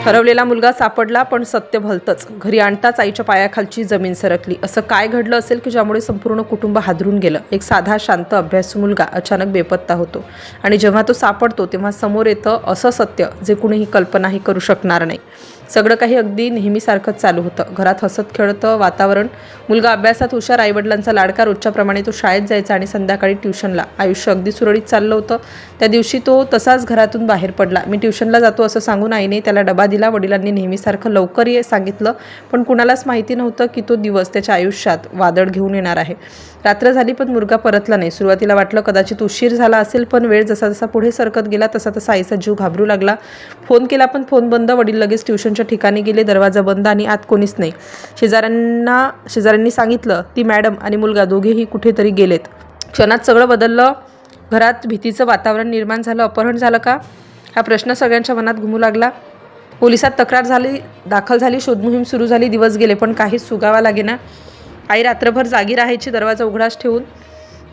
हरवलेला मुलगा सापडला, पण सत्य भलतंच. घरी आणताच आईच्या पायाखालची जमीन सरकली. असं काय घडलं असेल की ज्यामुळे संपूर्ण कुटुंब हादरून गेलं? एक साधा, शांत, अभ्यासू मुलगा अचानक बेपत्ता होतो आणि जेव्हा तो सापडतो तेव्हा समोर येतं असं सत्य जे कुणीही कल्पनाही करू शकणार नाही. सगळं काही अगदी नेहमीसारखंच चालू होतं. घरात हसत खेळतं वातावरण. मुलगा अभ्यासात हुशार, आईवडिलांचा लाडका. रोजच्याप्रमाणे तो शाळेत जायचा आणि संध्याकाळी ट्युशनला. आयुष्य अगदी सुरळीत चाललं होतं. त्या दिवशी तो तसाच घरातून बाहेर पडला. मी ट्युशनला जातो असं सांगून आईने त्याला डबा दिला. वडिलांनी नेहमीसारखं लवकर ये सांगितलं, पण कुणालाच माहिती नव्हतं की तो दिवस त्याच्या आयुष्यात वादळ घेऊन येणार आहे. रात्र झाली पण मुलगा परतला नाही. सुरुवातीला वाटलं कदाचित उशीर झाला असेल, पण वेळ जसा जसा पुढे सरकत गेला तसा तसा आईचा जीव घाबरू लागला. फोन केला पण फोन बंद. वडील लगेच ट्युशनच्या ठिकाणी गेले. दरवाजा बंद आणि आत कोणीच नाही. शेजाऱ्यांनी सांगितलं ती मॅडम आणि मुलगा दोघेही कुठेतरी गेलेत. क्षणात सगळं बदललं. घरात भीतीचं वातावरण निर्माण झालं. अपहरण झालं का, हा प्रश्न सगळ्यांच्या मनात घुमू लागला. पोलिसात तक्रार दाखल झाली. शोधमोहीम सुरू झाली. दिवस गेले पण काहीच सुगावा लागेना. आई रात्रभर जागी राहायची, दरवाजा उघडाच ठेवून.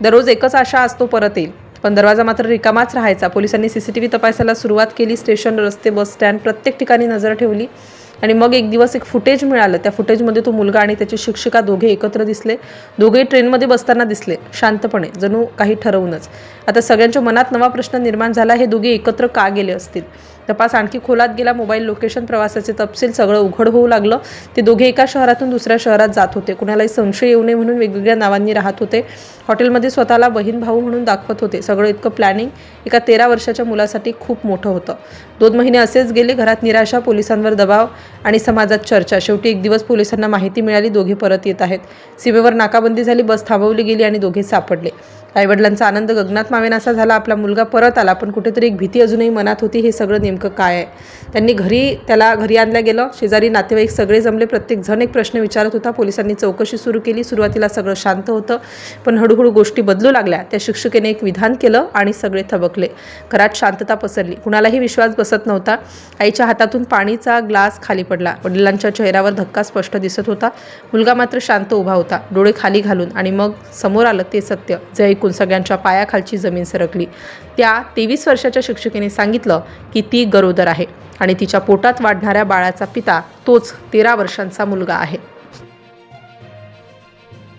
दररोज एकच आशा, आज तो परत येईल. पण दरवाजा मात्र रिकामाच राहायचा. पोलिसांनी CCTV तपासायला सुरुवात केली. स्टेशन, रस्ते, बस स्टँड प्रत्येक ठिकाणी नजर ठेवली. आणि मग एक दिवस एक फुटेज मिळालं. त्या फुटेजमध्ये तो मुलगा आणि त्याची शिक्षिका दोघे एकत्र दिसले. दोघेही ट्रेनमध्ये बसताना दिसले, शांतपणे, जणू काही ठरवूनच. आता सगळ्यांच्या मनात नवा प्रश्न निर्माण झाला, हे दोघे एकत्र का गेले असतील? तपास आणखी खोलात गेला. मोबाईल लोकेशन, प्रवासाचे तपशील सगळं उघड होऊ लागलं. ते दोघे एका शहरातून दुसऱ्या शहरात जात होते. कुणालाही संशय येऊ नये म्हणून वेगवेगळ्या नावांनी राहत होते. हॉटेलमध्ये स्वतःला बहीण भाऊ म्हणून दाखवत होते. सगळं इतकं प्लॅनिंग एका 13 वर्षाच्या मुलासाठी खूप मोठं होतं. 2 महिने असेच गेले. घरात निराशा, पोलिसांवर दबाव आणि समाजात चर्चा. शेवटी एक दिवस पोलिसांना माहिती मिळाली, दोघे परत येत आहेत. सीमेवर नाकाबंदी झाली. बस थांबवली गेली आणि दोघे सापडले. आईवडिलांचा आनंद गगनात मावेनासा झाला. आपला मुलगा परत आला. पण कुठेतरी एक भीती अजूनही मनात होती. हे सगळं नेमकं काय आहे? त्याला घरी आणलं गेलं. शेजारी, नातेवाईक सगळे जमले. प्रत्येक जण एक प्रश्न विचारत होता. पोलिसांनी चौकशी सुरू केली. सुरुवातीला सगळं शांत होतं, पण हळूहळू गोष्टी बदलू लागल्या. त्या शिक्षिकेने एक विधान केलं आणि सगळे थबकले. घरात शांतता पसरली. कुणालाही विश्वास बसत नव्हता. आईच्या हातातून पाणीचा ग्लास खाली पडला. वडिलांच्या चेहऱ्यावर धक्का स्पष्ट दिसत होता. मुलगा मात्र शांत उभा होता, डोळे खाली घालून. आणि मग समोर आलं ते सत्य, जे ऐकून सगळ्यांच्या पायाखालची जमीन सरकली. त्या 23 वर्षाच्या शिक्षिकेने सांगितलं की ती गरोदर आहे आणि तिच्या पोटात वाढणाऱ्या बाळाचा पिता तोच 13 वर्षांचा मुलगा आहे.